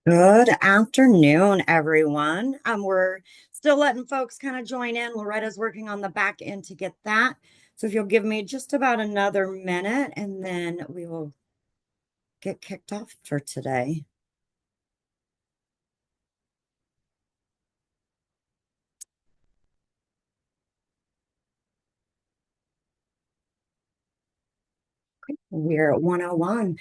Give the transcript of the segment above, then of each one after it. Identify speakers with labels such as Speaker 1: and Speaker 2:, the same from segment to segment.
Speaker 1: Good afternoon, everyone. We're still letting folks kind of join in. Loretta's working on the back end to get that. So if you'll give me just about another minute and then we will get kicked off for today. We're at 101.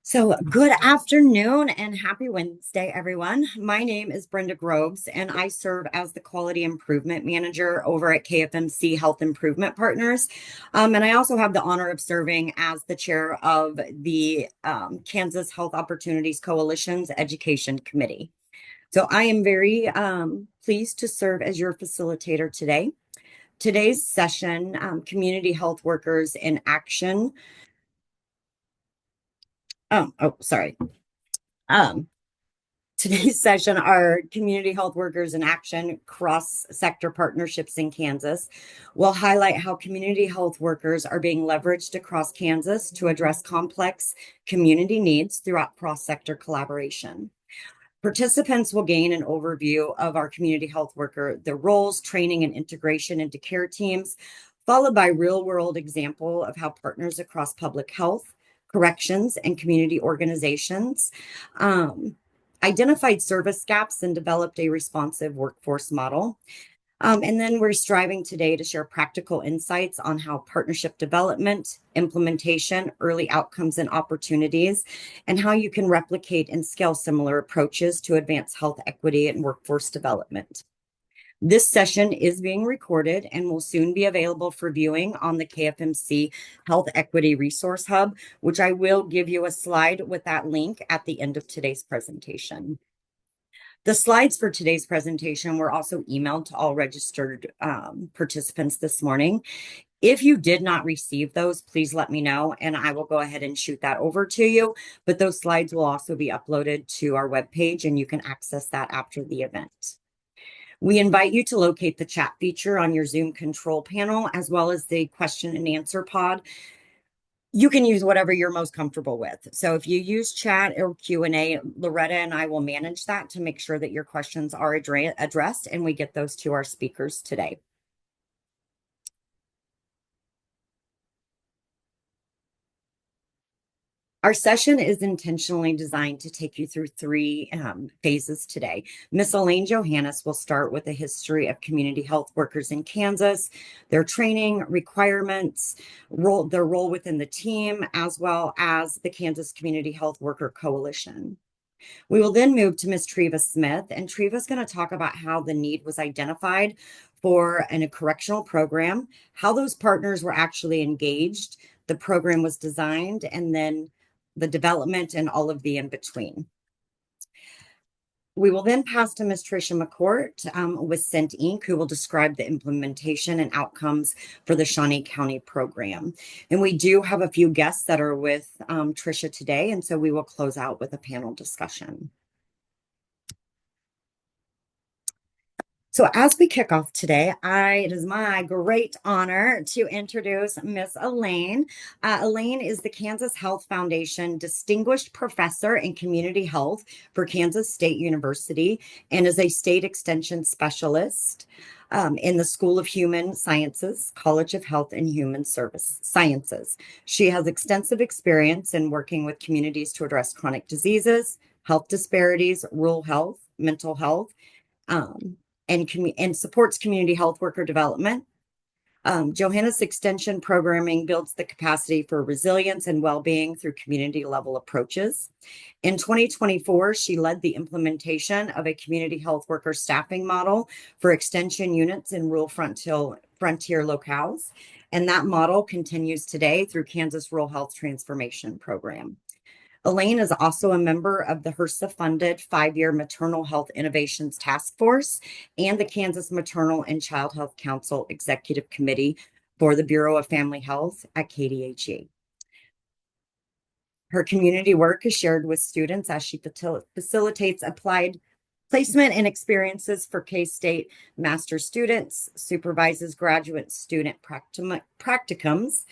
Speaker 1: So, good afternoon and happy Wednesday, everyone. My name is Brenda Groves, and I serve as the Quality Improvement Manager over at KFMC Health Improvement Partners. And I also have the honor of serving as the chair of the Kansas Health Opportunities Coalition's Education Committee. So, I am very pleased to serve as your facilitator today. Today's session, Community Health Workers in Action. Sorry. Um, Today's session are Community Health Workers in Action cross-sector partnerships in Kansas. We'll highlight how community health workers are being leveraged across Kansas to address complex community needs throughout cross-sector collaboration. Participants will gain an overview of our community health worker, their roles, training, and integration into care teams, followed by real-world example of how partners across public health, corrections, and community organizations identified service gaps and developed a responsive workforce model. And then we're striving today to share practical insights on how partnership development, implementation, early outcomes and opportunities, and how you can replicate and scale similar approaches to advance health equity and workforce development. This session is being recorded and will soon be available for viewing on the KFMC Health Equity Resource Hub, which I will give you a slide with that link at the end of today's presentation. The slides for today's presentation were also emailed to all registered participants this morning. If you did not receive those, please let me know and I will go ahead and shoot that over to you. But those slides will also be uploaded to our webpage and you can access that after the event. We invite you to locate the chat feature on your Zoom control panel, as well as the question and answer pod. You can use whatever you're most comfortable with. So if you use chat or Q&A, Loretta and I will manage that to make sure that your questions are addressed and we get those to our speakers today. Our session is intentionally designed to take you through three phases today. Miss Elaine Johannes will start with a history of community health workers in Kansas, their training requirements, their role within the team, as well as the Kansas Community Health Worker Coalition. We will then move to Miss Treva Smith, and Treva is going to talk about how the need was identified for a correctional program, how those partners were actually engaged, the program was designed, and then the development and all of the in between. We will then pass to Ms. Tricia McCourt with Cent Inc., who will describe the implementation and outcomes for the Shawnee County program. And we do have a few guests that are with Tricia today, and so we will close out with a panel discussion. So as we kick off today, it is my great honor to introduce Miss Elaine. Elaine is the Kansas Health Foundation Distinguished Professor in Community Health for Kansas State University and is a state extension specialist in the School of Human Sciences, College of Health and Human Service Sciences. She has extensive experience in working with communities to address chronic diseases, health disparities, rural health, mental health, um, and supports community health worker development. Johannes Extension Programming builds the capacity for resilience and well-being through community level approaches. In 2024, she led the implementation of a community health worker staffing model for extension units in rural frontier locales. And that model continues today through Kansas Rural Health Transformation Program. Elaine is also a member of the HRSA-funded 5-year Maternal Health Innovations Task Force and the Kansas Maternal and Child Health Council Executive Committee for the Bureau of Family Health at KDHE. Her community work is shared with students as she facilitates applied placement and experiences for K-State master students, supervises graduate student practicums,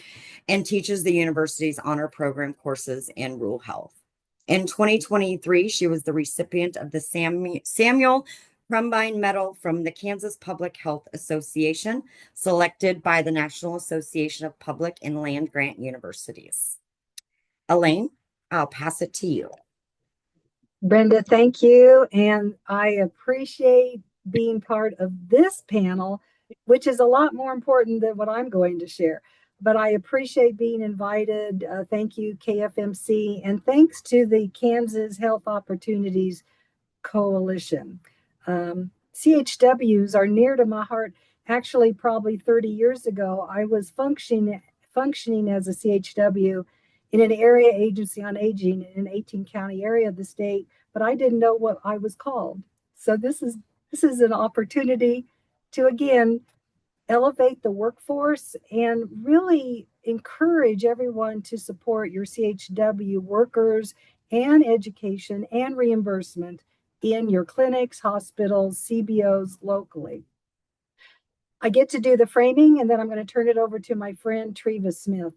Speaker 1: and teaches the university's honor program courses in rural health. In 2023, she was the recipient of the Samuel Crumbine Medal from the Kansas Public Health Association, selected by the National Association of Public and Land Grant Universities. Elaine, I'll pass it to you.
Speaker 2: Brenda, thank you. And I appreciate being part of this panel, which is a lot more important than what I'm going to share. But I appreciate being invited. Thank you, KFMC, and thanks to the Kansas Health Opportunities Coalition. CHWs are near to my heart. Actually, probably 30 years ago, I was functioning as a CHW in an area agency on aging in an 18-county area of the state, but I didn't know what I was called. So this is an opportunity to again elevate the workforce and really encourage everyone to support your CHW workers and education and reimbursement in your clinics, hospitals, CBOs locally. I get to do the framing, and then I'm going to turn it over to my friend Treva Smith.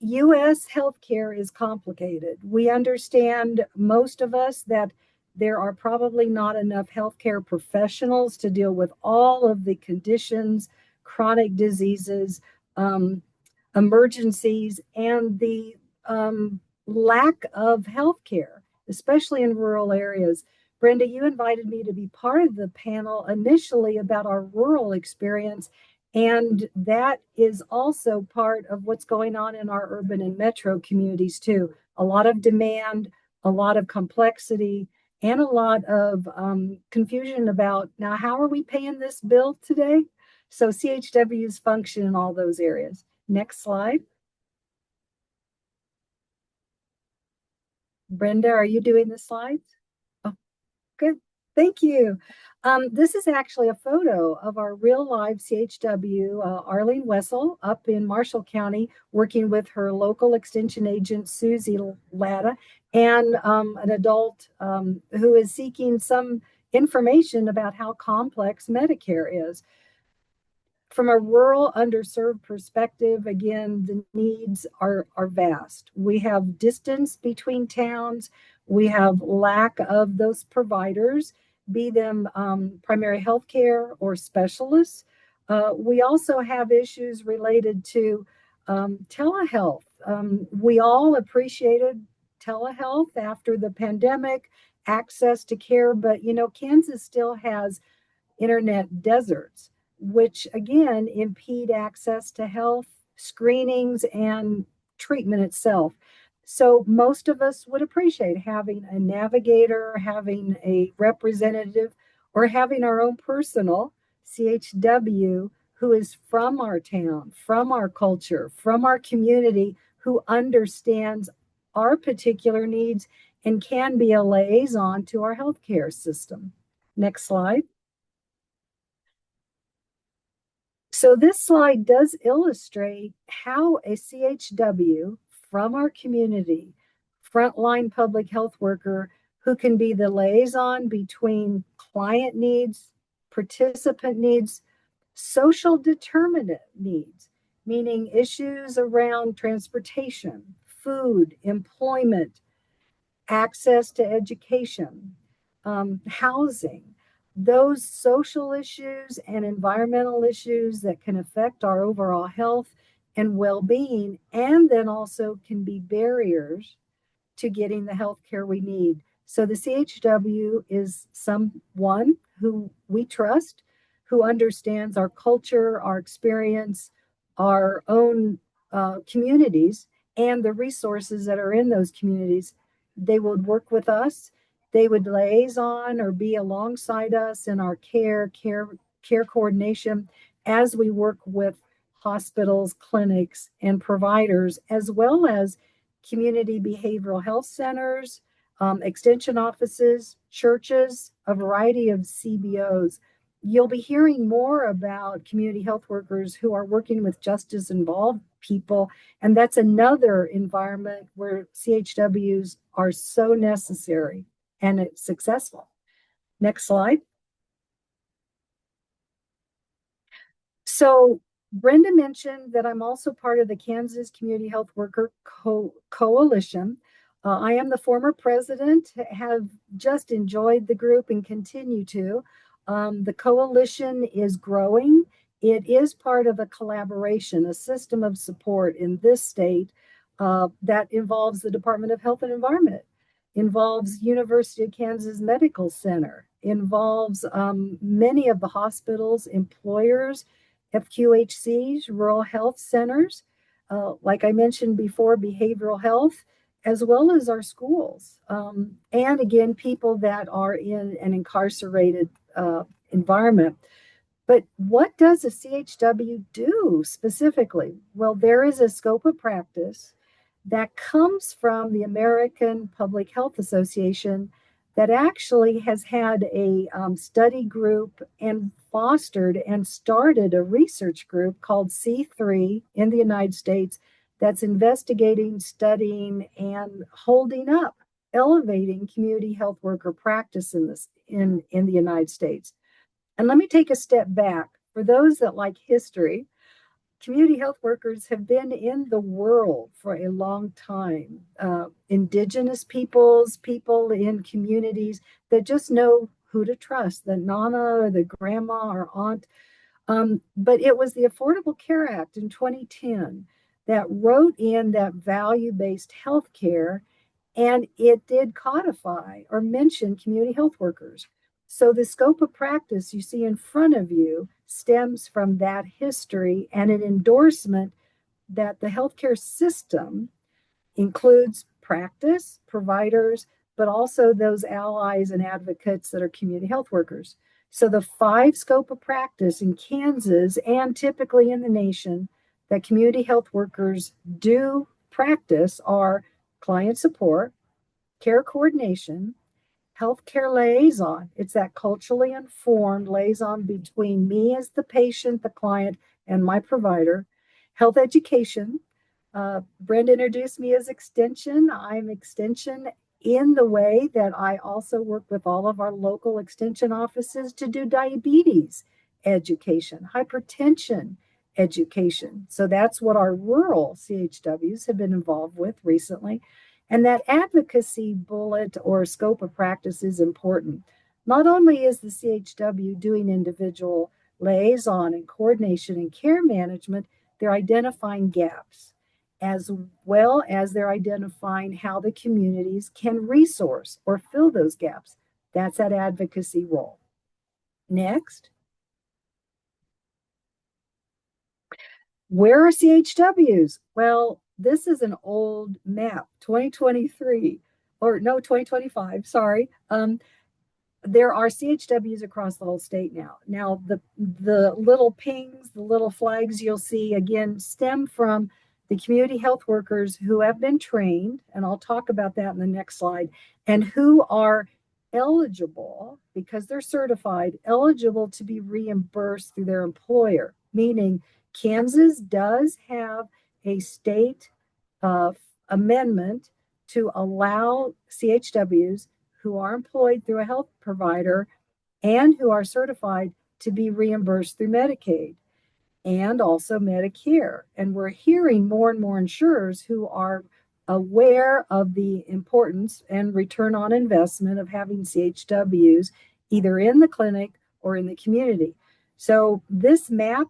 Speaker 2: U.S. healthcare is complicated. We understand, most of us, that there are probably not enough healthcare professionals to deal with all of the conditions, chronic diseases, emergencies, and the lack of healthcare, especially in rural areas. Brenda, you invited me to be part of the panel initially about our rural experience, and that is also part of what's going on in our urban and metro communities too. A lot of demand, a lot of complexity, and a lot of confusion about, now, how are we paying this bill today? So CHWs function in all those areas. Next slide. Brenda, are you doing the slides? Oh, good. Thank you. This is actually a photo of our real live CHW, Arlene Wessel, up in Marshall County, working with her local extension agent, Susie Latta, and an adult who is seeking some information about how complex Medicare is. From a rural, underserved perspective, again, the needs are vast. We have distance between towns. We have lack of those providers, be them primary health care or specialists. We also have issues related to telehealth. We all appreciated telehealth after the pandemic, access to care, but Kansas still has internet deserts, which again impede access to health screenings and treatment itself. So most of us would appreciate having a navigator, having a representative, or having our own personal CHW who is from our town, from our culture, from our community, who understands our particular needs and can be a liaison to our healthcare system. Next slide. So this slide does illustrate how a CHW from our community, frontline public health worker, who can be the liaison between client needs, participant needs, social determinant needs, meaning issues around transportation, food, employment, access to education, housing, those social issues and environmental issues that can affect our overall health and well-being, and then also can be barriers to getting the health care we need. So the CHW is someone who we trust, who understands our culture, our experience, our own communities, and the resources that are in those communities. They would work with us. They would liaison or be alongside us in our care coordination as we work with hospitals, clinics, and providers, as well as community behavioral health centers, extension offices, churches, a variety of CBOs. You'll be hearing more about community health workers who are working with justice involved people, and that's another environment where CHWs are so necessary and it's successful. Next slide. So Brenda mentioned that I'm also part of the Kansas Community Health Worker Coalition. I am the former president, have just enjoyed the group and continue to. The coalition is growing. It is part of a collaboration, a system of support in this state that involves the Department of Health and Environment, involves University of Kansas Medical Center, involves many of the hospitals, employers, FQHCs, rural health centers, like I mentioned before, behavioral health, as well as our schools. And again, people that are in an incarcerated environment. But what does a CHW do specifically? Well, there is a scope of practice that comes from the American Public Health Association that actually has had a study group and fostered and started a research group called C3 in the United States that's investigating, studying, and holding up, elevating community health worker practice in the United States. And let me take a step back. For those that like history, community health workers have been in the world for a long time. Indigenous peoples, people in communities that just know who to trust, the nana or the grandma or aunt. But it was the Affordable Care Act in 2010 that wrote in that value-based health care, and it did codify or mention community health workers. So the scope of practice you see in front of you stems from that history and an endorsement that the healthcare system includes practice, providers, but also those allies and advocates that are community health workers. So the 5 scope of practice in Kansas and typically in the nation that community health workers do practice are client support, care coordination, healthcare liaison. It's that culturally informed liaison between me as the patient, the client, and my provider. Health education. Brenda introduced me as Extension. I'm Extension in the way that I also work with all of our local Extension offices to do diabetes education, hypertension education. So that's what our rural CHWs have been involved with recently. And that advocacy bullet or scope of practice is important. Not only is the CHW doing individual liaison and coordination and care management, they're identifying gaps as well as they're identifying how the communities can resource or fill those gaps. That's that advocacy role. Next. Where are CHWs? Well, this is an old map, 2023, or no, 2025, sorry. There are CHWs across the whole state now. Now, the little pings, the little flags you'll see, again, stem from the community health workers who have been trained, and I'll talk about that in the next slide, and who are eligible, because they're certified, eligible to be reimbursed through their employer, meaning Kansas does have a state amendment to allow CHWs who are employed through a health provider and who are certified to be reimbursed through Medicaid and also Medicare. And we're hearing more and more insurers who are aware of the importance and return on investment of having CHWs either in the clinic or in the community. So this map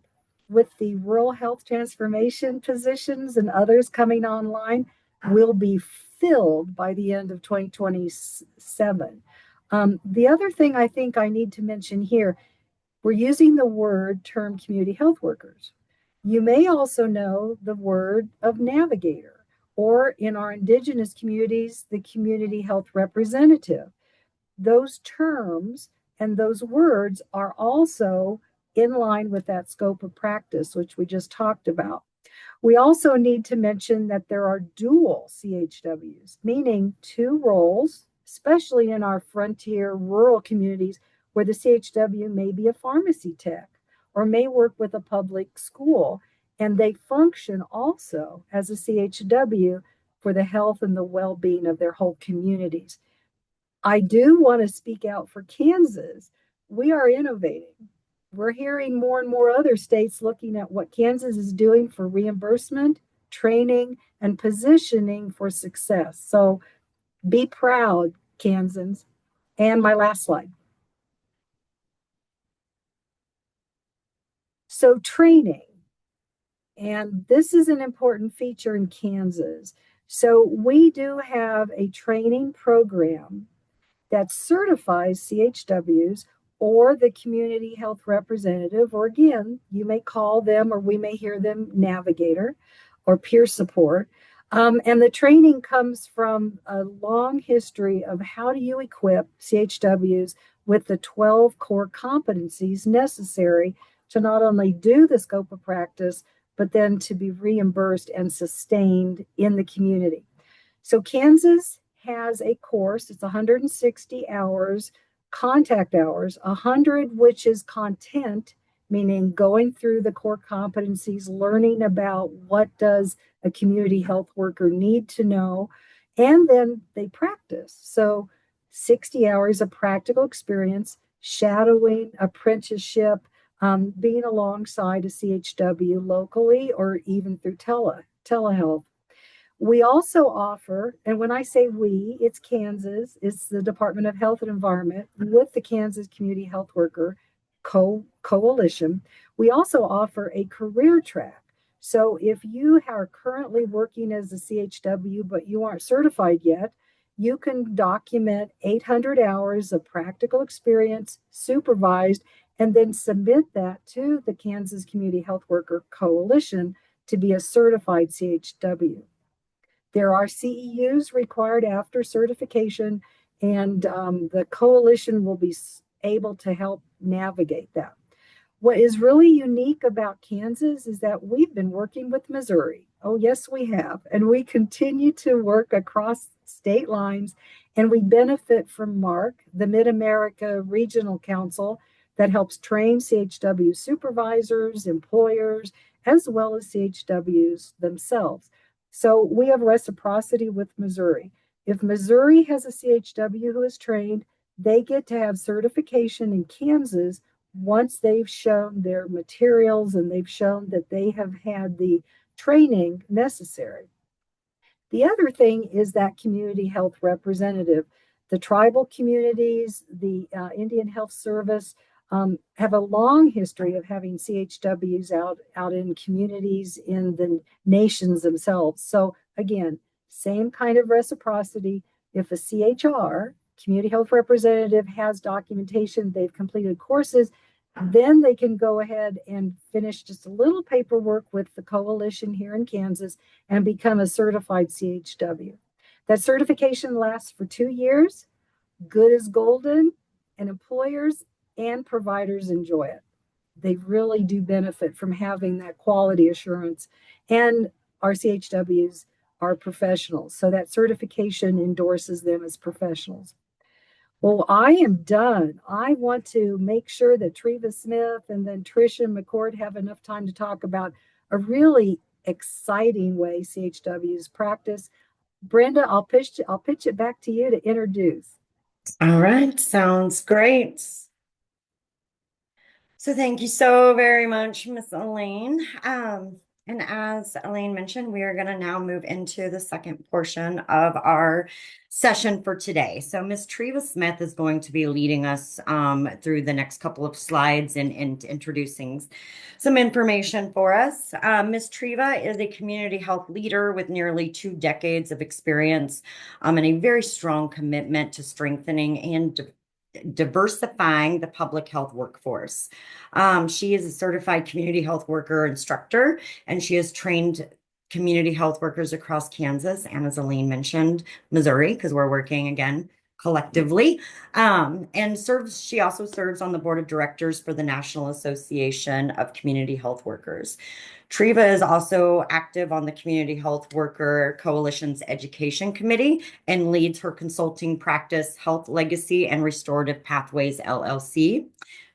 Speaker 2: with the rural health transformation positions and others coming online will be filled by the end of 2027. The other thing I think I need to mention here, we're using the term community health workers. You may also know the word of navigator, or in our indigenous communities, the community health representative. Those terms and those words are also in line with that scope of practice, which we just talked about. We also need to mention that there are dual CHWs, meaning 2 roles, especially in our frontier rural communities where the CHW may be a pharmacy tech or may work with a public school, and they function also as a CHW for the health and the well-being of their whole communities. I do want to speak out for Kansas. We are innovating. We're hearing more and more other states looking at what Kansas is doing for reimbursement, training, and positioning for success. So Be proud, Kansans. And my last slide. So training, and this is an important feature in Kansas. So we do have a training program that certifies CHWs or the community health representative, or again, you may call them or we may hear them navigator or peer support. And the training comes from a long history of how do you equip CHWs with the 12 core competencies necessary to not only do the scope of practice, but then to be reimbursed and sustained in the community. So Kansas has a course, it's 160 hours, contact hours, 100 which is content, meaning going through the core competencies, learning about what does a community health worker need to know, and then they practice. So 60 hours of practical experience, shadowing, apprenticeship, being alongside a CHW locally or even through telehealth. We also offer, and when I say we, it's Kansas, it's the Department of Health and Environment with the Kansas Community Health Worker Coalition. We also offer a career track. So if you are currently working as a CHW, but you aren't certified yet, you can document 800 hours of practical experience supervised and then submit that to the Kansas Community Health Worker Coalition to be a certified CHW. There are CEUs required after certification, and the coalition will be able to help navigate that. What is really unique about Kansas is that we've been working with Missouri. Oh, yes, we have. And we continue to work across state lines, and we benefit from MARC, the Mid America Regional Council, that helps train CHW supervisors, employers, as well as CHWs themselves. So we have reciprocity with Missouri. If Missouri has a CHW who is trained, they get to have certification in Kansas once they've shown their materials and they've shown that they have had the training necessary. The other thing is that community health representative. The tribal communities, the Indian Health Service, have a long history of having CHWs out in communities in the nations themselves. So again, same kind of reciprocity. If a CHR, community health representative, has documentation, they've completed courses, then they can go ahead and finish just a little paperwork with the coalition here in Kansas and become a certified CHW. That certification lasts for 2 years, good as golden, and employers and providers enjoy it. They really do benefit from having that quality assurance. And our CHWs are professionals, so that certification endorses them as professionals. Well, I am done. I want to make sure that Treva Smith and then Tricia McCord have enough time to talk about a really exciting way CHWs practice. Brenda, I'll pitch it back to you to introduce.
Speaker 1: All right, sounds great. So thank you so very much, Miss Elaine. And as Elaine mentioned, we are going to now move into the second portion of our session for today. So Miss Treva Smith is going to be leading us through the next couple of slides and introducing some information for us. Miss Treva is a community health leader with nearly 2 decades of experience and a very strong commitment to strengthening and diversifying the public health workforce. She is a certified community health worker instructor, and she has trained community health workers across Kansas and, as Elaine mentioned, Missouri, because we're working again collectively. And she also serves on the board of directors for the National Association of Community Health Workers. Treva is also active on the Community Health Worker Coalition's Education Committee and leads her consulting practice, Health Legacy and Restorative Pathways, LLC.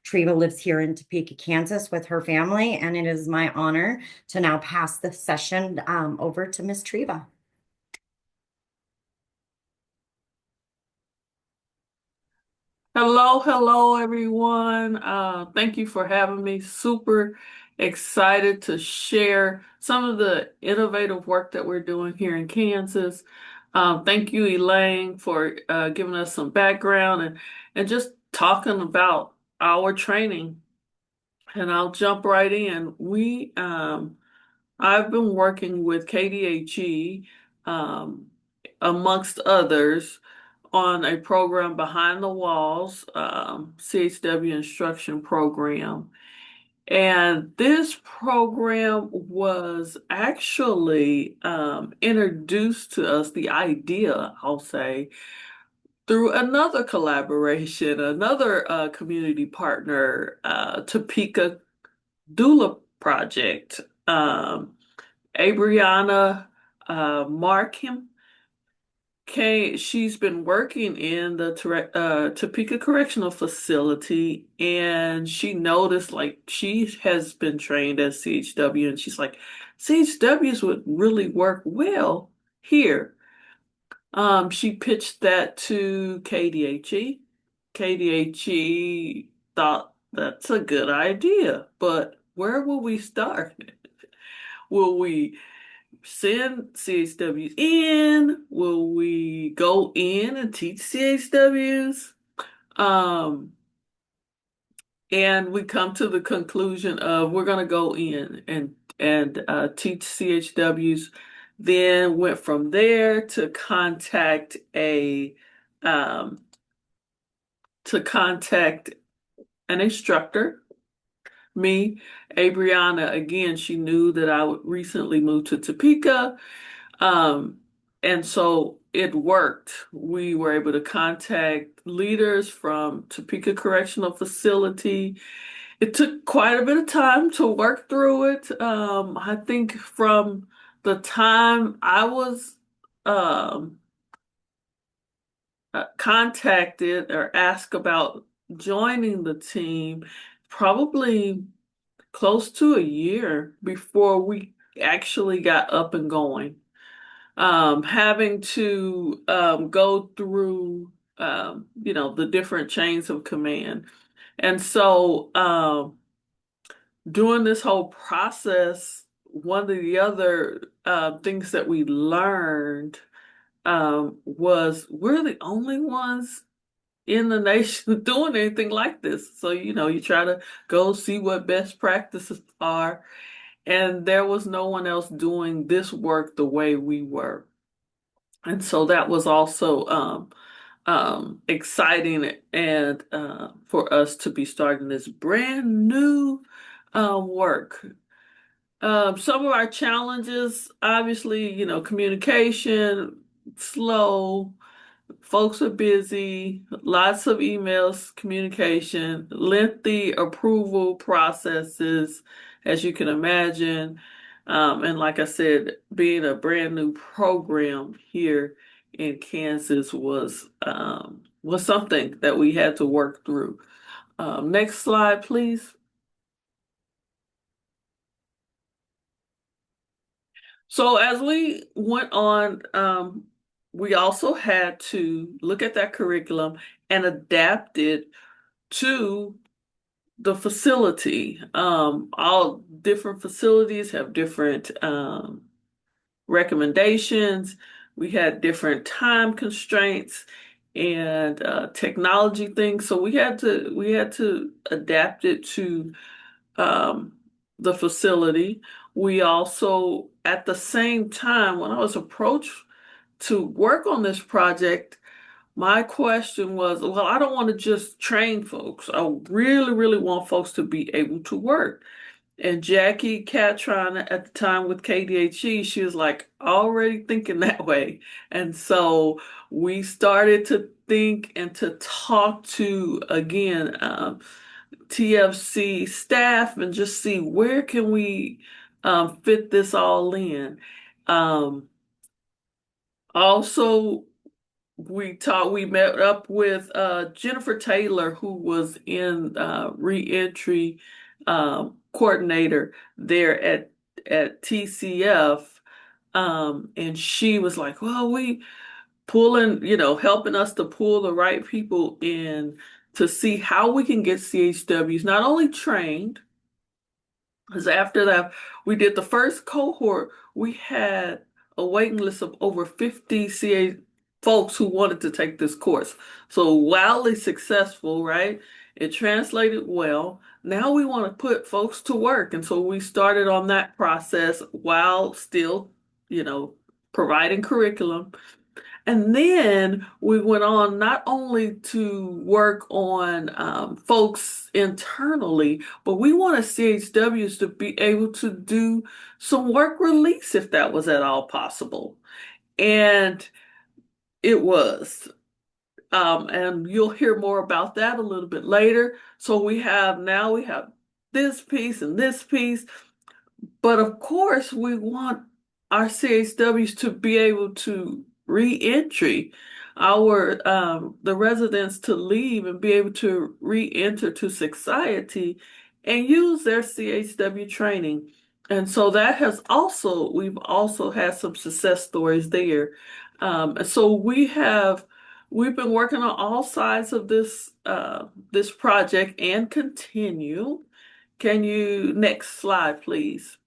Speaker 1: Treva lives here in Topeka, Kansas with her family, and it is my honor to now pass the session over to Miss Treva.
Speaker 3: Hello, everyone. Thank you for having me. Super excited to share some of the innovative work that we're doing here in Kansas. Thank you, Elaine, for giving us some background and just talking about our training. And I'll jump right in. I've been working with KDHE, um, amongst others, on a program Behind the Walls, CHW instruction program. And this program was actually introduced to us, the idea, I'll say, through another collaboration, another community partner, Topeka Doula Project. Abriana Markham she's been working in the Topeka Correctional Facility, and she noticed like she has been trained as CHW, and she's like, CHWs would really work well here. She pitched that to KDHE. KDHE thought that's a good idea, but where will we start? Will we send CHWs in? Will we go in and teach CHWs? Um, and we come to the conclusion of we're going to go in and teach CHWs. Then went from there to um, contact an instructor. Me, Abriana, again, she knew that I would recently move to Topeka. Um, and so it worked. We were able to contact leaders from Topeka Correctional Facility. It took quite a bit of time to work through it. I think from the time I was um, contacted or asked about joining the team, probably close to a year before we actually got up and going. Having to go through the different chains of command. And so during this whole process, one of the other things that we learned was we're the only ones in the nation doing anything like this. So, you try to go see what best practices are, and there was no one else doing this work the way we were. And so that was also exciting and for us to be starting this brand new work. Some of our challenges, obviously, communication, slow, folks are busy, lots of emails, communication, lengthy approval processes, as you can imagine. And like I said, being a brand new program here in Kansas was something that we had to work through. Next slide, please. So as we went on, we also had to look at that curriculum and adapt it to the facility. All different facilities have different recommendations. We had different time constraints and technology things, so we had to adapt it to um, the facility. We also, at the same time, when I was approached to work on this project, my question was, well, I don't want to just train folks. I really, really want folks to be able to work. And Jackie Catron at the time with KDHE, she was like already thinking that way. And so we started to think and to talk to, again, TFC staff and just see where can we fit this all in. Um, Also, we met up with Jennifer Taylor, who was in reentry coordinator there at TCF. And she was like, well, we pulling, helping us to pull the right people in to see how we can get CHWs not only trained, because after that we did the first cohort, we had a waiting list of over 50 CA folks who wanted to take this course. So wildly successful, right? It translated well. Now we want to put folks to work. And so we started on that process while still, you know, providing curriculum. And then we went on not only to work on folks internally, but we wanted CHWs to be able to do some work release if that was at all possible. And it was. And you'll hear more about that a little bit later. So we have this piece and this piece. But of course, we want our CHWs to be able to re-entry, our the residents to leave and be able to re-enter to society and use their CHW training. And so we've also had some success stories there. And so we've been working on all sides of this project and continue. Next slide, please?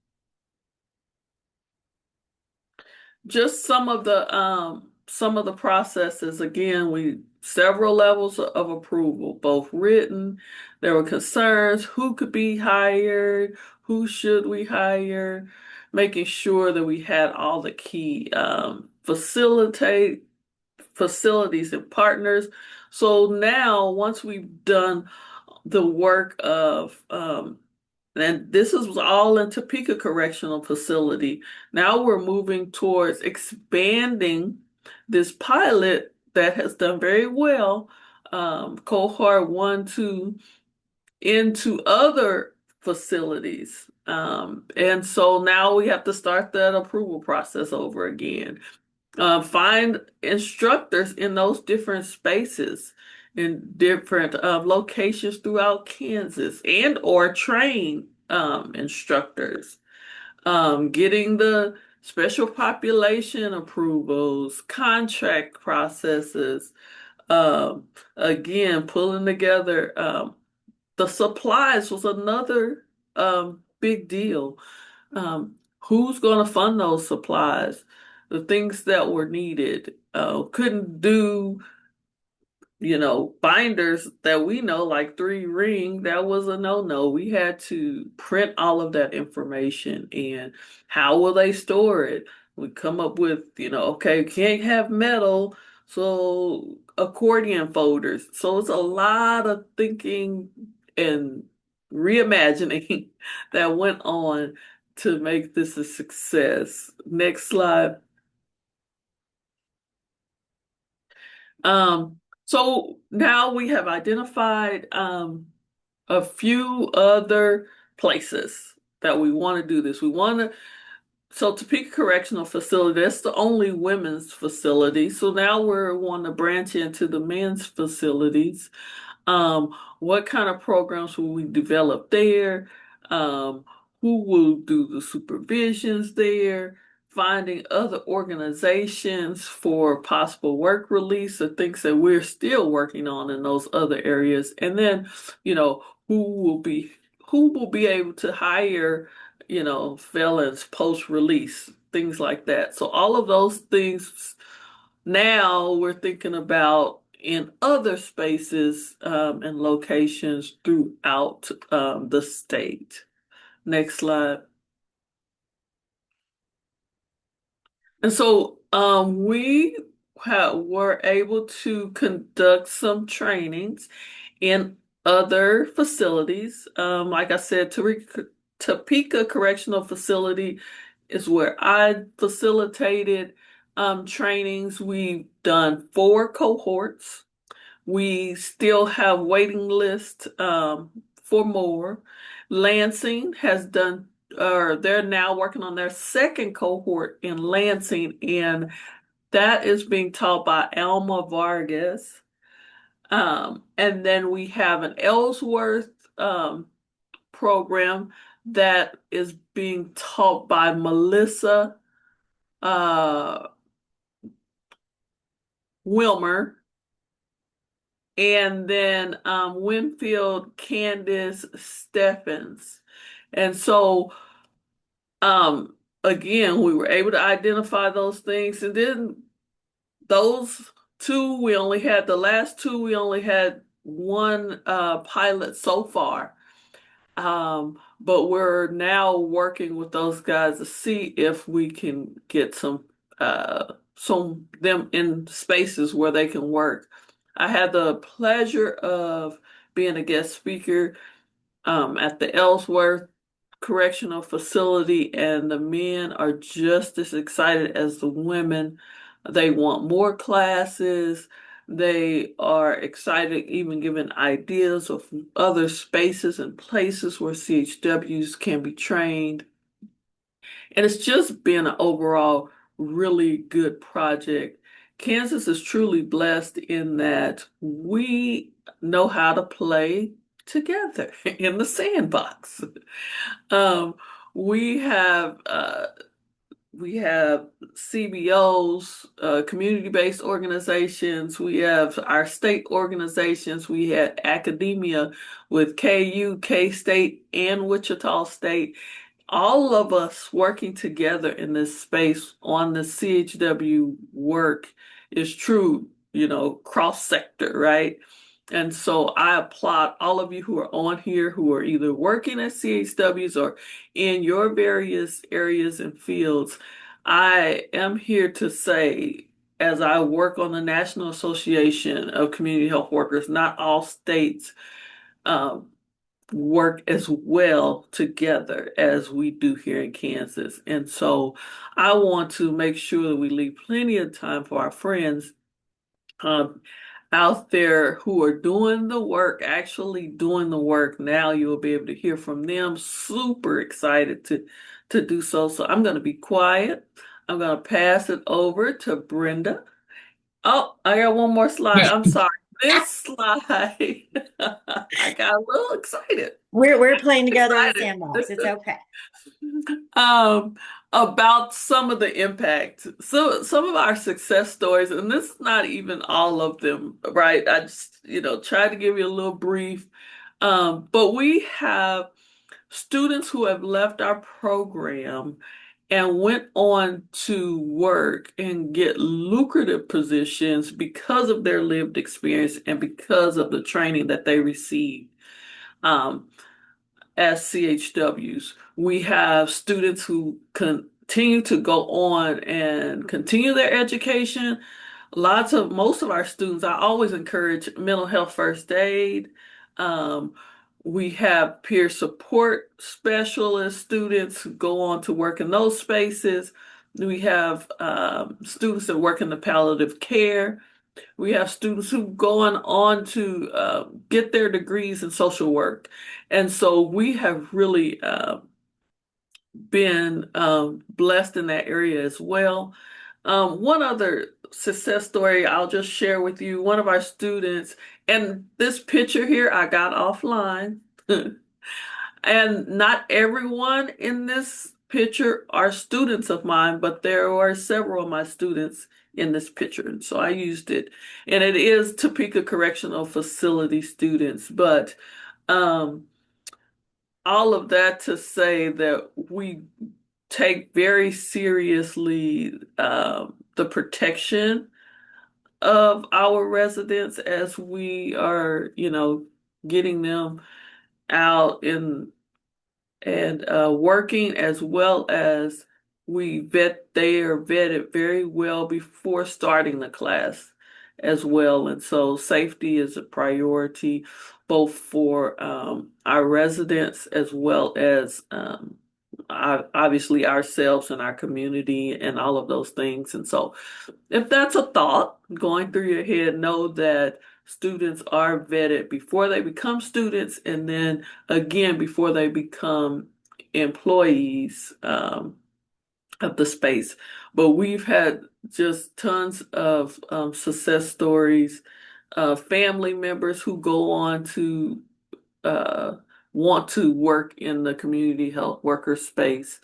Speaker 3: Just some of the processes. Again, we several levels of approval, both written. There were concerns, who could be hired, who should we hire, making sure that we had all the key facilities and partners. So now, once we've done the work of and this was all in Topeka Correctional Facility. Now we're moving towards expanding this pilot that has done very well, cohort 1, 2, into other facilities. And so now we have to start that approval process over again. Find instructors in those different spaces, in different locations throughout Kansas, and or train instructors. Getting the special population approvals, contract processes, again, pulling together the supplies was another big deal. Who's going to fund those supplies? The things that were needed. Couldn't do, binders that we know, like 3-ring. That was a no-no. We had to print all of that information, and how will they store it? We come up with, okay, can't have metal, so accordion folders. So it's a lot of thinking and reimagining that went on to make this a success. Next slide. So now we have identified a few other places that we want to do this. So Topeka Correctional Facility, that's the only women's facility. So now we're wanting to branch into the men's facilities. What kind of programs will we develop there? Who will do the supervisions there? Finding other organizations for possible work release, or things that we're still working on in those other areas. And then, who will be able to hire, felons post-release, things like that. So all of those things now we're thinking about in other spaces and locations throughout the state. Next slide. And so we were able to conduct some trainings in other facilities. Like I said, Topeka Correctional Facility is where I facilitated trainings. We've done 4 cohorts. We still have waiting lists for more. Lansing has done, or they're now working on their 2nd cohort in Lansing, and that is being taught by Alma Vargas. And then we have an Ellsworth program that is being taught by Melissa Wilmer, and then Winfield Candace Steffens. And so again, we were able to identify those things. And then those two, we only had the last two, we only had one pilot so far. But we're now working with those guys to see if we can get some them in spaces where they can work. I had the pleasure of being a guest speaker at the Ellsworth Correctional Facility, and the men are just as excited as the women. They want more classes. They are excited, even giving ideas of other spaces and places where CHWs can be trained. And it's just been an overall really good project. Kansas is truly blessed in that we know how to play together in the sandbox. Um, we have we have CBOs, community-based organizations. We have our state organizations. We had academia with KU, K-State, and Wichita State. All of us working together in this space on the CHW work is true, cross-sector, right? And so I applaud all of you who are on here who are either working at CHWs or in your various areas and fields. I am here to say, as I work on the National Association of Community Health Workers, not all states um, work as well together as we do here in Kansas. And so I want to make sure that we leave plenty of time for our friends um, out there who are doing the work, actually doing the work. Now you'll be able to hear from them. Super excited to do so. So I'm going to be quiet. I'm going to pass it over to Brenda. Oh, I got one more slide. I'm sorry. This slide, I got a little excited.
Speaker 1: We're playing together in the
Speaker 3: Excited.
Speaker 1: sandbox. It's okay.
Speaker 3: um, about some of the impact. So some of our success stories, and this is not even all of them, right? I just, try to give you a little brief. But we have students who have left our program and went on to work and get lucrative positions because of their lived experience and because of the training that they received. Um, as CHWs. We have students who continue to go on and continue their education. Most of our students, I always encourage mental health first aid. Um, we have peer support specialist students who go on to work in those spaces. We have students that work in the palliative care. We have students who gone on to get their degrees in social work. And so we have really been blessed in that area as well. One other success story I'll just share with you. One of our students, and this picture here I got offline. And not everyone in this picture are students of mine, but there were several of my students in this picture. And so I used it. And it is Topeka Correctional Facility students. But um, all of that to say that we take very seriously the protection of our residents as we are, getting them out in and working, as well as they are vetted very well before starting the class as well. And so safety is a priority both for our residents as well as obviously ourselves and our community and all of those things. And so if that's a thought going through your head, know that students are vetted before they become students, and then again before they become employees of the space. But we've had just tons of success stories, family members who go on to uh, want to work in the community health worker space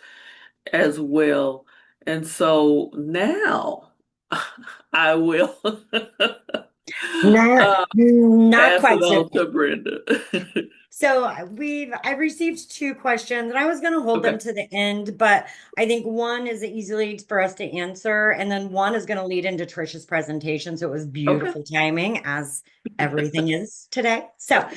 Speaker 3: as well. And so now I will
Speaker 1: Not,
Speaker 3: Uh,
Speaker 1: not
Speaker 3: pass it
Speaker 1: quite so.
Speaker 3: on to Brenda.
Speaker 1: So I've received two questions and I was going to hold them
Speaker 3: Okay.
Speaker 1: to the end, but I think one is easily for us to answer. And then one is going to lead into Trisha's presentation. So it was
Speaker 3: Okay.
Speaker 1: beautiful timing as everything is today. So,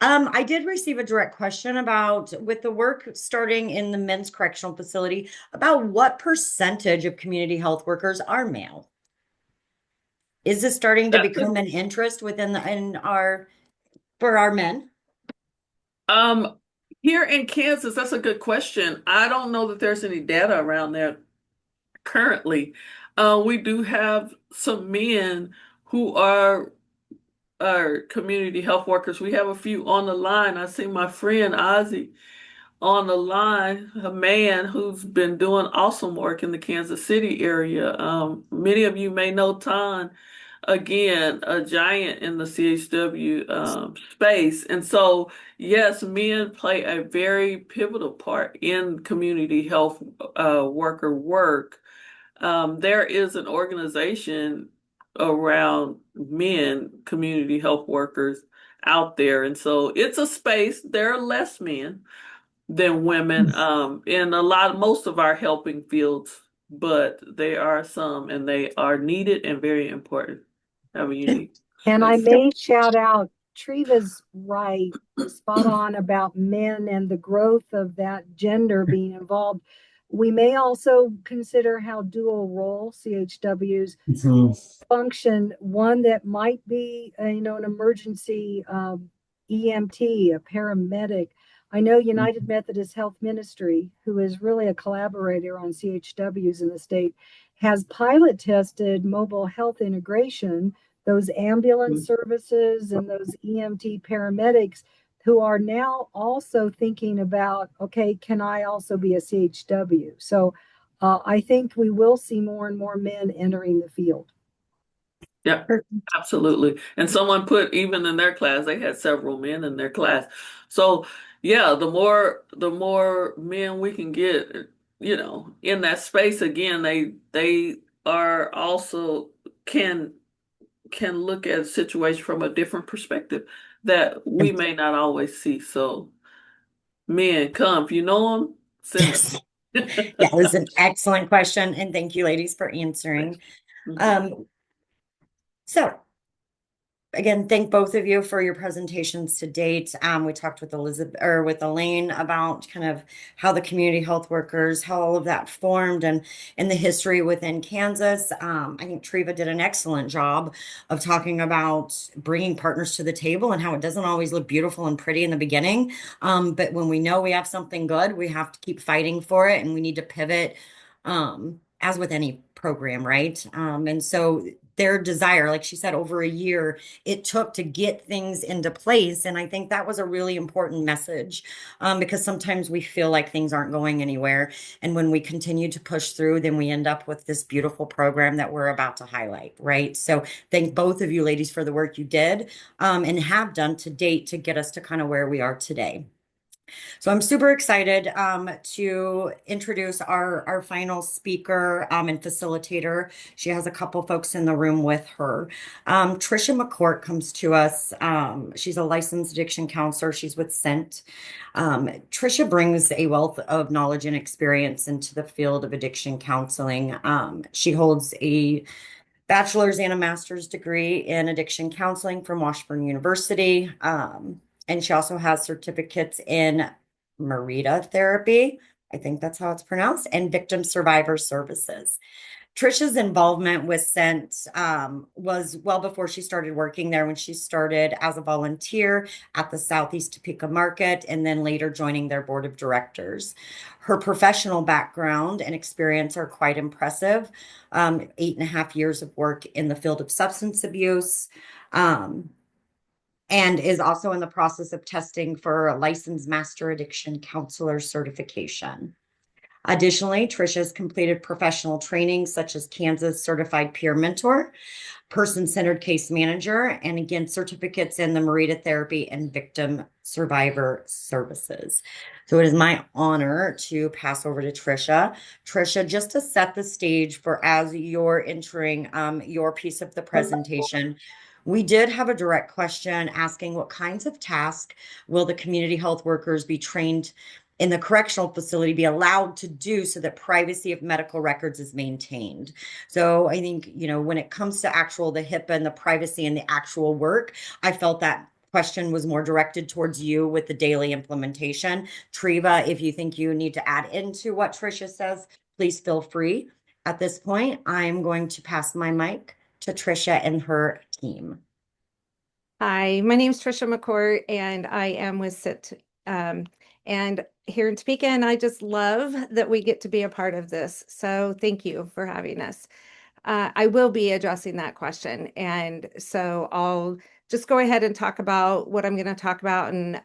Speaker 1: I did receive a direct question about with the work starting in the men's correctional facility about what percentage of community health workers are male. Is this starting to
Speaker 3: That's
Speaker 1: become an interest within in our for our men?
Speaker 3: um here in Kansas, that's a good question. I don't know that there's any data around there currently. We do have some men who are community health workers. We have a few on the line. I see my friend Ozzy on the line, a man who's been doing awesome work in the Kansas City area. Many of you may know Ton, again, a giant in the CHW space. And so, yes, men play a very pivotal part in community health worker work. There is an organization around men, community health workers out there. And so it's a space. There are less men than women in most of our helping fields, but there are some and they are needed and very important. Have a unique
Speaker 2: And I
Speaker 3: space.
Speaker 2: may shout out, Treva's right, spot on about men and the growth of that gender being involved. We may also consider how dual role CHWs
Speaker 1: Mhm.
Speaker 2: function. One that might be, an emergency EMT, a paramedic. I know United Methodist Health Ministry, who is really a collaborator on CHWs in the state, has pilot tested mobile health integration, those ambulance services and those EMT paramedics who are now also thinking about, okay, can I also be a CHW? So I think we will see more and more men entering the field.
Speaker 3: Yeah, absolutely. And someone put even in their class, they had several men in their class. So yeah, the more men we can get, in that space again, they are also can can look at a situation from a different perspective that we may not always see. So men, come. If you know them, send them.
Speaker 1: Yes. That was an excellent question, and thank you, ladies, for answering.
Speaker 3: Mhm.
Speaker 1: Um, so again, thank both of you for your presentations to date. We talked with Elizabeth or with Elaine about kind of how the community health workers, how all of that formed and the history within Kansas. I think Treva did an excellent job of talking about bringing partners to the table and how it doesn't always look beautiful and pretty in the beginning. But when we know we have something good, we have to keep fighting for it and we need to pivot, as with any program, right? And so their desire, like she said, over a year it took to get things into place. And I think that was a really important message, because sometimes we feel like things aren't going anywhere. And when we continue to push through, then we end up with this beautiful program that we're about to highlight, right? So thank both of you ladies for the work you did, and have done to date to get us to kind of where we are today. So I'm super excited, to introduce our final speaker, and facilitator. She has a couple folks in the room with her. Trisha McCourt comes to us. She's a licensed addiction counselor. She's with Scent. Trisha brings a wealth of knowledge and experience into the field of addiction counseling. She holds a bachelor's and a master's degree in addiction counseling from Washburn University. And she also has certificates in Marita therapy. I think that's how it's pronounced, and victim survivor services. Trisha's involvement with Scent, was well before she started working there, when she started as a volunteer at the Southeast Topeka Market and then later joining their board of directors. Her professional background and experience are quite impressive. 8.5 years of work in the field of substance abuse. Um, and is also in the process of testing for a licensed master addiction counselor certification. Additionally, Tricia has completed professional training such as Kansas Certified Peer Mentor, Person Centered Case Manager, and again, certificates in the Marita Therapy and Victim Survivor Services. So it is my honor to pass over to Tricia. Tricia, just to set the stage for as you're entering, your piece of the presentation, We did have a direct question asking what kinds of tasks will the community health workers be trained in the correctional facility be allowed to do so that privacy of medical records is maintained. So I think, when it comes to the HIPAA and the privacy and the actual work, I felt that question was more directed towards you with the daily implementation. Treva, if you think you need to add into what Tricia says, please feel free. At this point, I'm going to pass my mic to Tricia and her team.
Speaker 4: Hi, my name is Tricia McCourt, and I am with SIT and here in Topeka, and I just love that we get to be a part of this. So thank you for having us. I will be addressing that question, and so I'll just go ahead and talk about what I'm going to talk about, and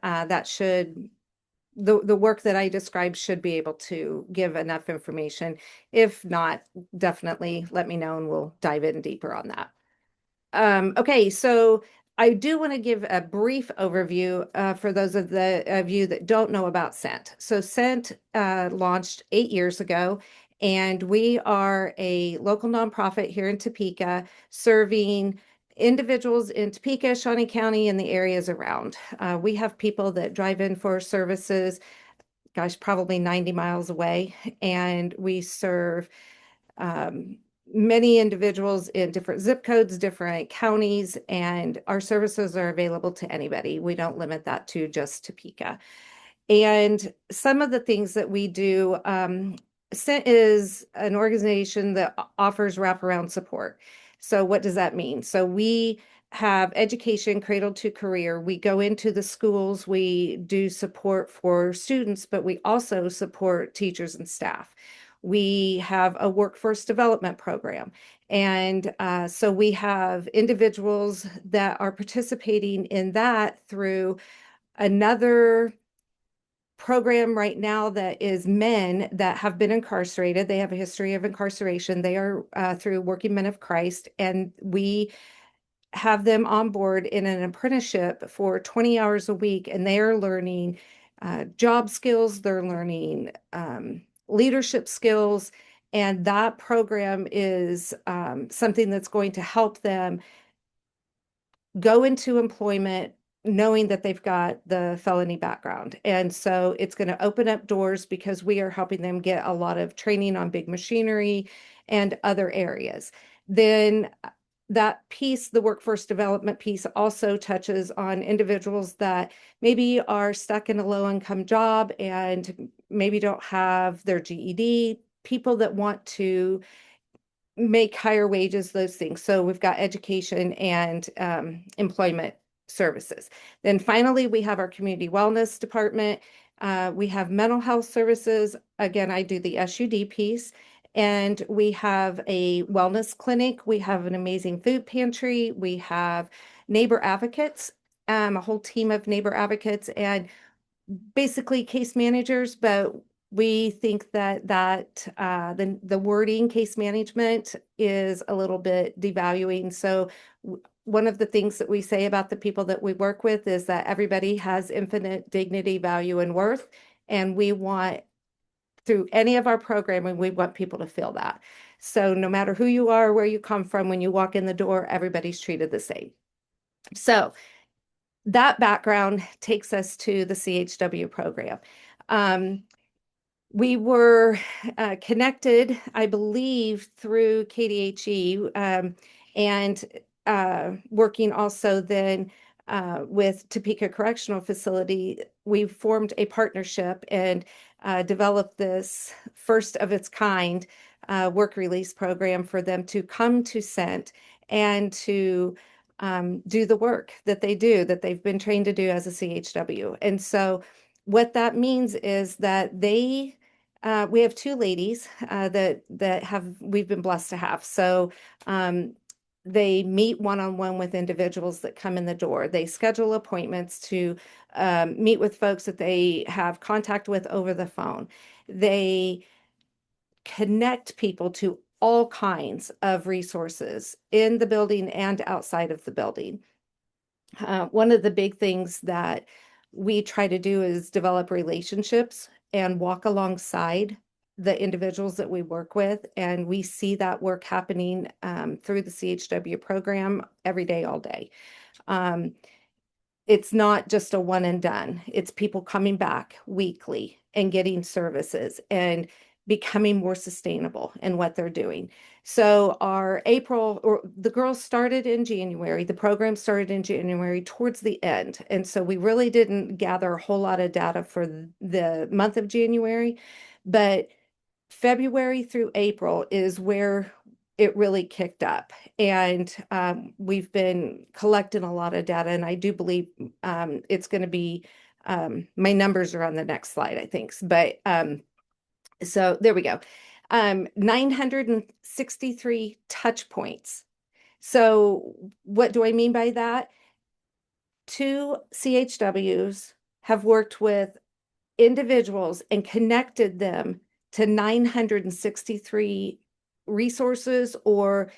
Speaker 4: the work that I described should be able to give enough information. If not, definitely let me know and we'll dive in deeper on that. Okay, so I do want to give a brief overview for those of you that don't know about Scent. So Scent launched 8 years ago, and we are a local nonprofit here in Topeka serving individuals in Topeka, Shawnee County, and the areas around. We have people that drive in for services, gosh, probably 90 miles away, and we serve many individuals in different zip codes, different counties, and our services are available to anybody. We don't limit that to just Topeka. And some of the things that we do, Scent is an organization that offers wraparound support. So what does that mean? So we have education cradle to career. We go into the schools, we do support for students, but we also support teachers and staff. We have a workforce development program. And so we have individuals that are participating in that through another program right now that is men that have been incarcerated. They have a history of incarceration. They are through Working Men of Christ, and we have them on board in an apprenticeship for 20 hours a week, and they are learning job skills, they're learning leadership skills, and that program is something that's going to help them go into employment knowing that they've got the felony background. And so it's going to open up doors because we are helping them get a lot of training on big machinery and other areas. Then that piece, the workforce development piece, also touches on individuals that maybe are stuck in a low-income job and maybe don't have their GED, people that want to make higher wages, those things. So we've got education and employment services. Then finally, we have our community wellness department. We have mental health services. Again, I do the SUD piece. And we have a wellness clinic. We have an amazing food pantry. We have neighbor advocates, a whole team of neighbor advocates, and basically case managers, but we think that the wording case management is a little bit devaluing. So one of the things that we say about the people that we work with is that everybody has infinite dignity, value, and worth. And we want, through any of our programming, we want people to feel that. So no matter who you are, where you come from, when you walk in the door, everybody's treated the same. So that background takes us to the CHW program. We were connected, I believe, through KDHE and working also then with Topeka Correctional Facility. We formed a partnership and developed this first of its kind work release program for them to come to Scent and to do the work that they do, that they've been trained to do as a CHW. And so what that means is that we have 2 ladies that we've been blessed to have. So they meet one-on-one with individuals that come in the door. They schedule appointments to meet with folks that they have contact with over the phone. They connect people to all kinds of resources in the building and outside of the building. One of the big things that we try to do is develop relationships and walk alongside the individuals that we work with, and we see that work happening through the CHW program every day, all day. It's not just a one and done. It's people coming back weekly and getting services and becoming more sustainable in what they're doing. So our April, or the girls started in January, the program started in January towards the end. And so we really didn't gather a whole lot of data for the month of January, but February through April is where it really kicked up. And we've been collecting a lot of data, and I do believe it's going to be, my numbers are on the next slide, I think. But so there we go. 963 touch points. So what do I mean by that? 2 CHWs have worked with individuals and connected them to 963 resources or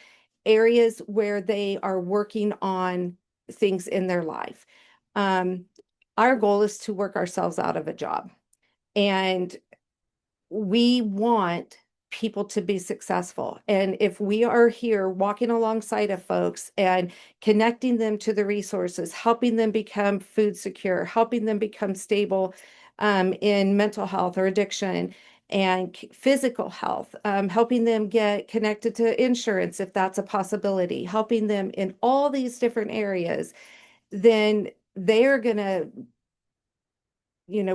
Speaker 4: areas where they are working on things in their life. Our goal is to work ourselves out of a job, and we want people to be successful. And if we are here walking alongside of folks and connecting them to the resources, helping them become food secure, helping them become stable in mental health or addiction and physical health, helping them get connected to insurance if that's a possibility, helping them in all these different areas, then they're going to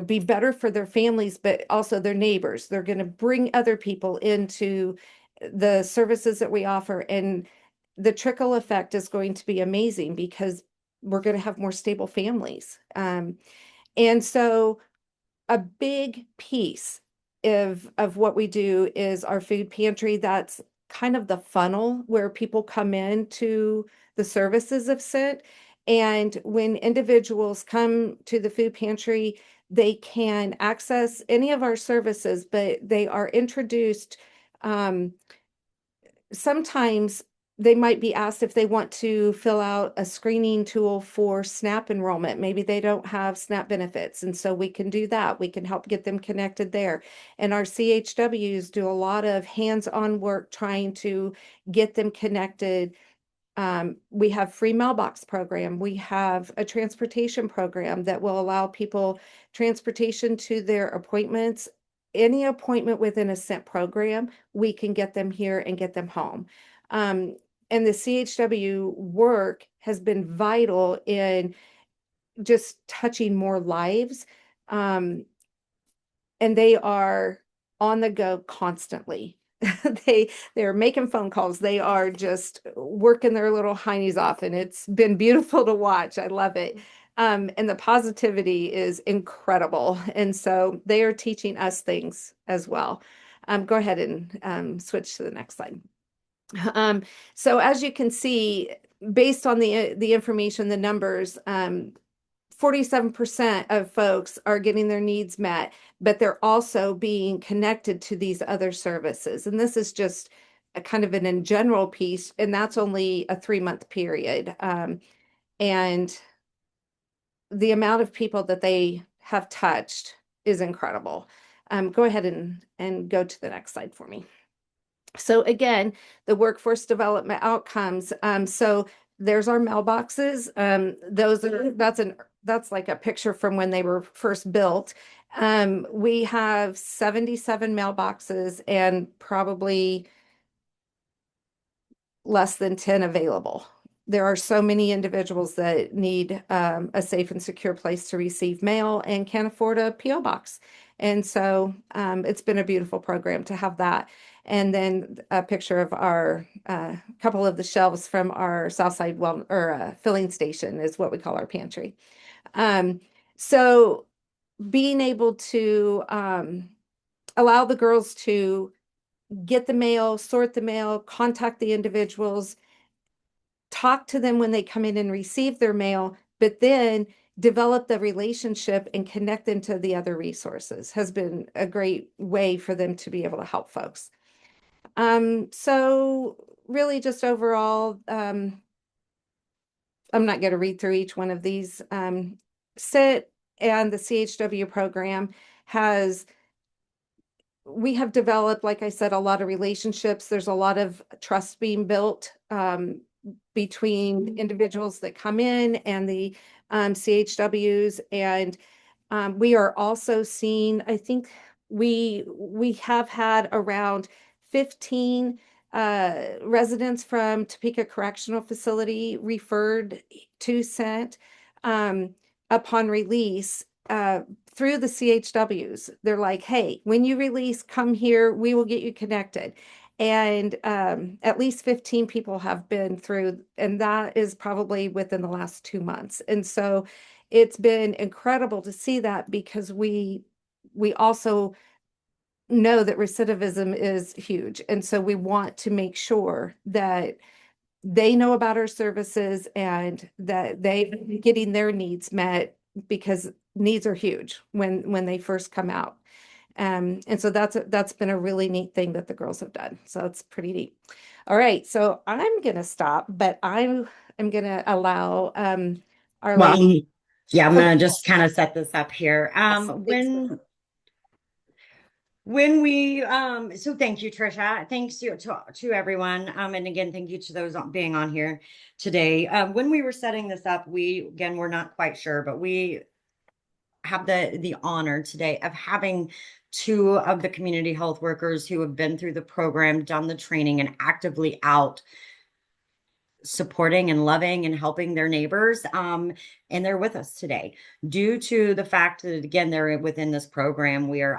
Speaker 4: be better for their families, but also their neighbors. They're going to bring other people into the services that we offer. And the trickle effect is going to be amazing because we're going to have more stable families. And so a big piece of what we do is our food pantry. That's kind of the funnel where people come in to the services of SIT. And when individuals come to the food pantry, they can access any of our services, but they are introduced. Sometimes they might be asked if they want to fill out a screening tool for SNAP enrollment. Maybe they don't have SNAP benefits, and so we can do that. We can help get them connected there. And our CHWs do a lot of hands-on work trying to get them connected. We have free mailbox program. We have a transportation program that will allow people transportation to their appointments. Any appointment within a SIT program, we can get them here and get them home. And the CHW work has been vital in just touching more lives. And they are on the go constantly. They're making phone calls. They are just working their little heinies off, and it's been beautiful to watch. I love it. And the positivity is incredible. And so they are teaching us things as well. Go ahead and switch to the next slide. So as you can see, based on the information, the numbers, 47% of folks are getting their needs met, but they're also being connected to these other services. And this is just a kind of an in general piece, and that's only a 3-month period. And the amount of people that they have touched is incredible. Go ahead and go to the next slide for me. So again, the workforce development outcomes. So there's our mailboxes. That's like a picture from when they were first built. We have 77 mailboxes and probably less than 10 available. There are so many individuals that need a safe and secure place to receive mail and can't afford a PO box. And so it's been a beautiful program to have that. And then a picture of our couple of the shelves from our Southside filling station is what we call our pantry. So being able to allow the girls to get the mail, sort the mail, contact the individuals, talk to them when they come in and receive their mail, but then develop the relationship and connect them to the other resources has been a great way for them to be able to help folks. So really just overall, I'm not going to read through each one of these. SIT and the CHW program has we have developed, like I said, a lot of relationships. There's a lot of trust being built between individuals that come in and the CHWs. And we are also seeing, I think we have had around 15 residents from Topeka Correctional Facility referred to Scent upon release through the CHWs. They're like, hey, when you release, come here, we will get you connected. And at least 15 people have been through, and that is probably within the last 2 months. And so it's been incredible to see that, because we also know that recidivism is huge. And so we want to make sure that they know about our services and that they getting their needs met, because needs are huge when they first come out. And so that's been a really neat thing that the girls have done. So it's pretty neat. All right, so I'm gonna stop, but I'm gonna allow our
Speaker 1: Well,
Speaker 4: lady.
Speaker 1: yeah, I'm
Speaker 4: Oh,
Speaker 1: gonna just kind of set this up here.
Speaker 4: yes, thanks.
Speaker 1: When we so thank you, Trisha. Thanks to everyone. And again, thank you to those being on here today. When we were setting this up, we're not quite sure, but we have the honor today of having two of the community health workers who have been through the program, done the training, and actively out supporting and loving and helping their neighbors. And they're with us today due to the fact that, again, they're within this program. We are,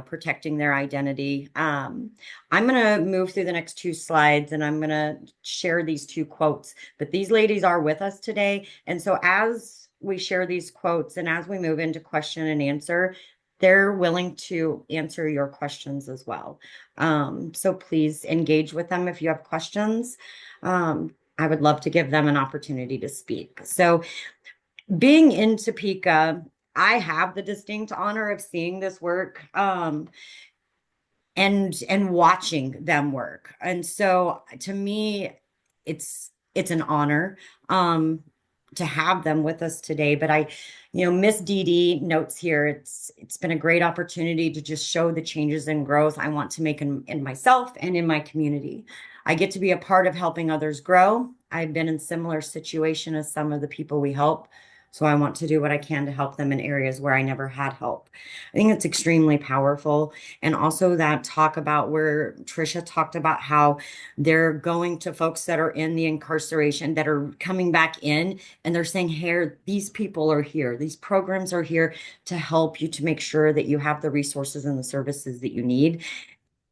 Speaker 1: protecting their identity. I'm going to move through the next two slides and I'm going to share these two quotes, but these ladies are with us today. And so as we share these quotes and as we move into question and answer, they're willing to answer your questions as well. So please engage with them if you have questions. I would love to give them an opportunity to speak. So being in Topeka, I have the distinct honor of seeing this work and watching them work. And so to me, it's an honor to have them with us today. But Miss Dee Dee notes here, it's been a great opportunity to just show the changes and growth I want to make in myself and in my community. I get to be a part of helping others grow. I've been in similar situation as some of the people we help. So I want to do what I can to help them in areas where I never had help. I think it's extremely powerful. And also that talk about where Trisha talked about how they're going to folks that are in the incarceration that are coming back in and they're saying, hey, these people are here. These programs are here to help you, to make sure that you have the resources and the services that you need.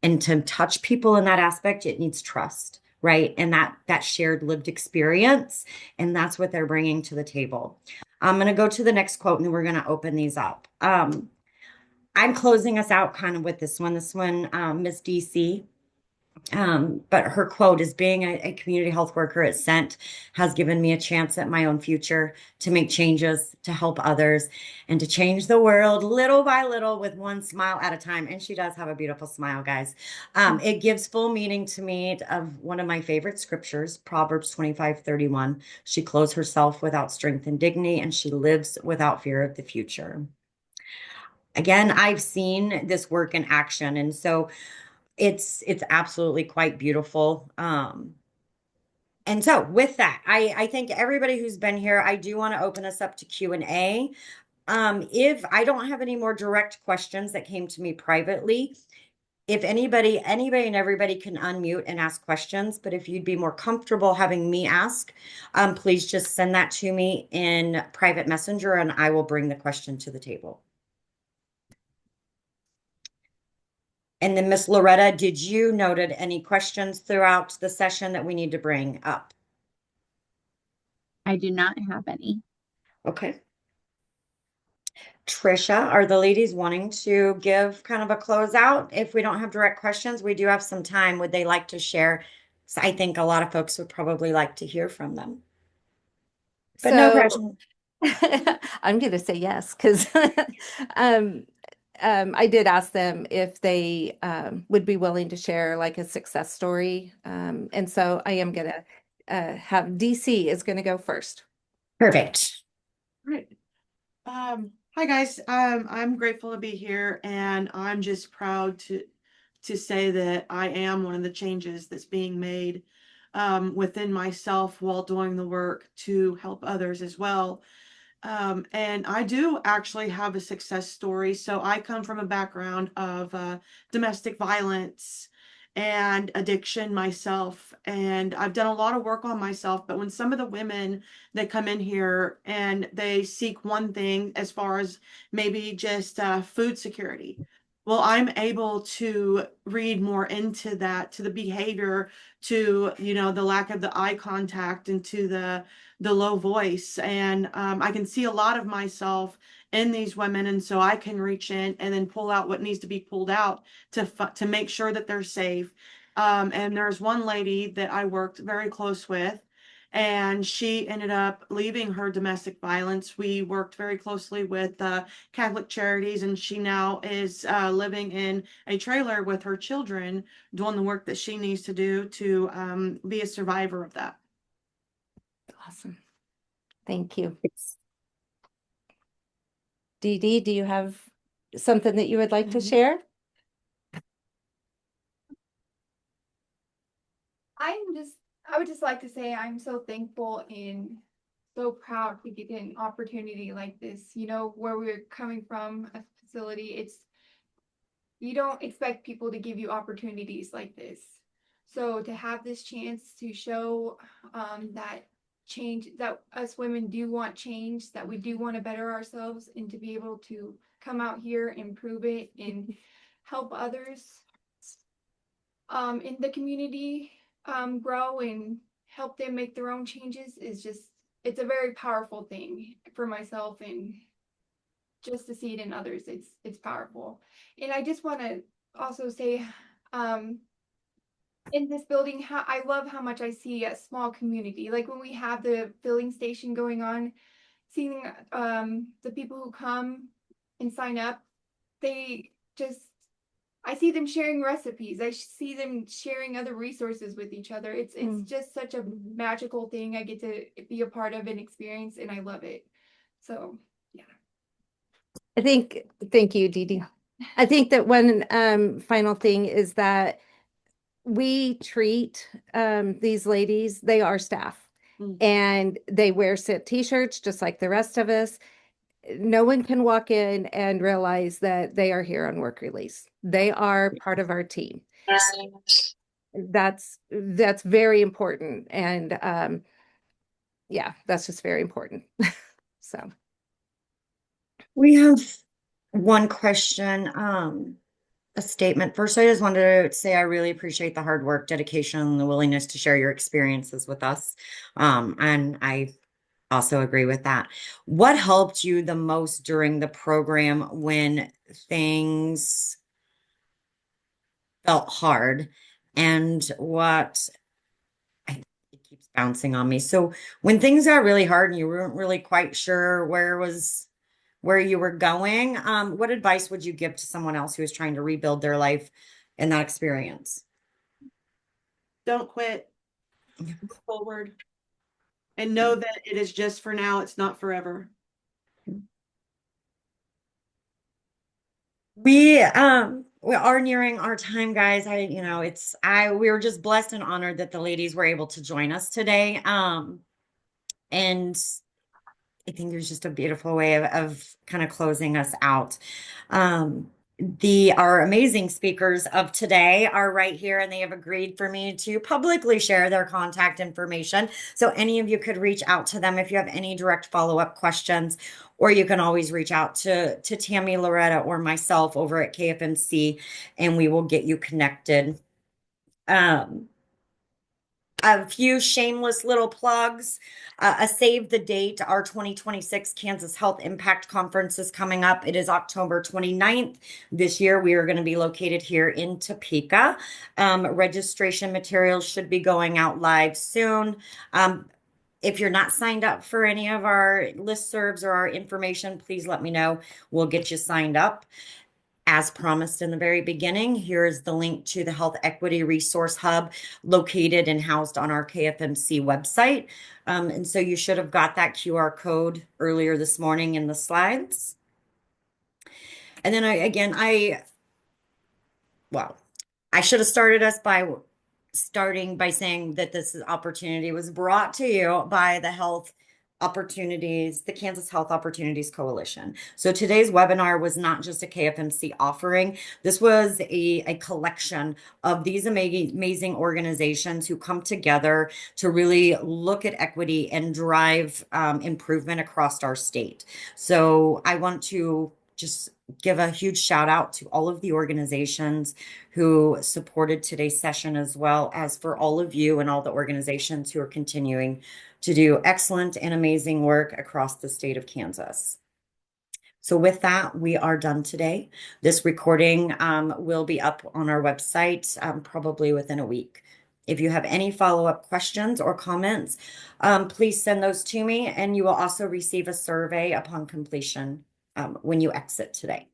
Speaker 1: And to touch people in that aspect, it needs trust, right? And that shared lived experience. And that's what they're bringing to the table. I'm going to go to the next quote and we're going to open these up. I'm closing us out kind of with this one. Miss DC. But her quote is, being a community health worker at Scent has given me a chance at my own future to make changes, to help others, and to change the world little by little with one smile at a time. And she does have a beautiful smile, guys. It gives full meaning to me of one of my favorite scriptures, Proverbs 25:31. She clothes herself without strength and dignity, and she lives without fear of the future. Again, I've seen this work in action, and so it's absolutely quite beautiful. And so with that, I thank everybody who's been here. I do want to open us up to Q&A. If I don't have any more direct questions that came to me privately, if anybody and everybody can unmute and ask questions, but if you'd be more comfortable having me ask, please just send that to me in private messenger and I will bring the question to the table. And then Miss Loretta, did you noted any questions throughout the session that we need to bring up?
Speaker 5: I do not have any.
Speaker 1: Okay. Trisha, are the ladies wanting to give kind of a closeout? If we don't have direct questions, we do have some time. Would they like to share? So I think a lot of folks would probably like to hear from them. But no pressure.
Speaker 4: I'm going to say yes, because I did ask them if they would be willing to share like a success story. And so I am going to have DC is going to go first.
Speaker 1: Perfect.
Speaker 6: Great. Hi guys. I'm grateful to be here and I'm just proud to say that I am one of the changes that's being made within myself while doing the work to help others as well. And I do actually have a success story. So I come from a background of domestic violence and addiction myself. And I've done a lot of work on myself. But when some of the women that come in here and they seek one thing as far as maybe just food security, well, I'm able to read more into that, to the behavior, to, you know, the lack of the eye contact, and to the low voice. And I can see a lot of myself in these women. And so I can reach in and then pull out what needs to be pulled out to make sure that they're safe. And there's one lady that I worked very close with, and she ended up leaving her domestic violence. We worked very closely with Catholic Charities, and she now is living in a trailer with her children, doing the work that she needs to do to be a survivor of that.
Speaker 4: Awesome. Thank you. Dee Dee, do you have something that you would like to share?
Speaker 7: I would just like to say I'm so thankful and so proud to get an opportunity like this. You know, where we're coming from, a facility, you don't expect people to give you opportunities like this. So to have this chance to show that change, that us women do want change, that we do want to better ourselves, and to be able to come out here and prove it and help others in the community grow and help them make their own changes is just, it's a very powerful thing for myself, and just to see it in others, it's powerful. And I just want to also say in this building, how I love how much I see a small community. Like when we have the filling station going on, seeing the people who come and sign up, they just, I see them sharing recipes. I see them sharing other resources with each other. It's just such a magical thing I get to be a part of and experience, and I love it. So yeah.
Speaker 4: Thank you, Dee Dee. I think that one final thing is that we treat these ladies, they are staff, and they wear SIT t-shirts just like the rest of us. No one can walk in and realize that they are here on work release. They are part of our team. That's very important. And yeah, that's just very important. So
Speaker 1: We have one question, a statement. First, I just wanted to say I really appreciate the hard work, dedication, and the willingness to share your experiences with us. And I also agree with that. What helped you the most during the program when things felt hard? And what it keeps bouncing on me. So when things got really hard and you weren't really quite sure where you were going, what advice would you give to someone else who is trying to rebuild their life in that experience?
Speaker 6: Don't quit. Move forward. And know that it is just for now, it's not forever.
Speaker 1: We are nearing our time, guys. We were just blessed and honored that the ladies were able to join us today. And I think it was just a beautiful way of kind of closing us out. Our amazing speakers of today are right here, and they have agreed for me to publicly share their contact information. So any of you could reach out to them if you have any direct follow-up questions, or you can always reach out to Tammy, Loretta, or myself over at KFMC, and we will get you connected. A few shameless little plugs. A save the date. Our 2026 Kansas Health Impact Conference is coming up. It is October 29th. This year, we are going to be located here in Topeka. Registration materials should be going out live soon. If you're not signed up for any of our listservs or our information, please let me know. We'll get you signed up. As promised in the very beginning, here is the link to the Health Equity Resource Hub located and housed on our KFMC website. And so you should have got that QR code earlier this morning in the slides. And then I should have started us by starting by saying that this opportunity was brought to you by the Kansas Health Opportunities Coalition. So today's webinar was not just a KFMC offering. This was a collection of these amazing organizations who come together to really look at equity and drive improvement across our state. So I want to just give a huge shout out to all of the organizations who supported today's session, as well as for all of you and all the organizations who are continuing to do excellent and amazing work across the state of Kansas. So with that, we are done today. This recording will be up on our website probably within a week. If you have any follow-up questions or comments, please send those to me, and you will also receive a survey upon completion when you exit today.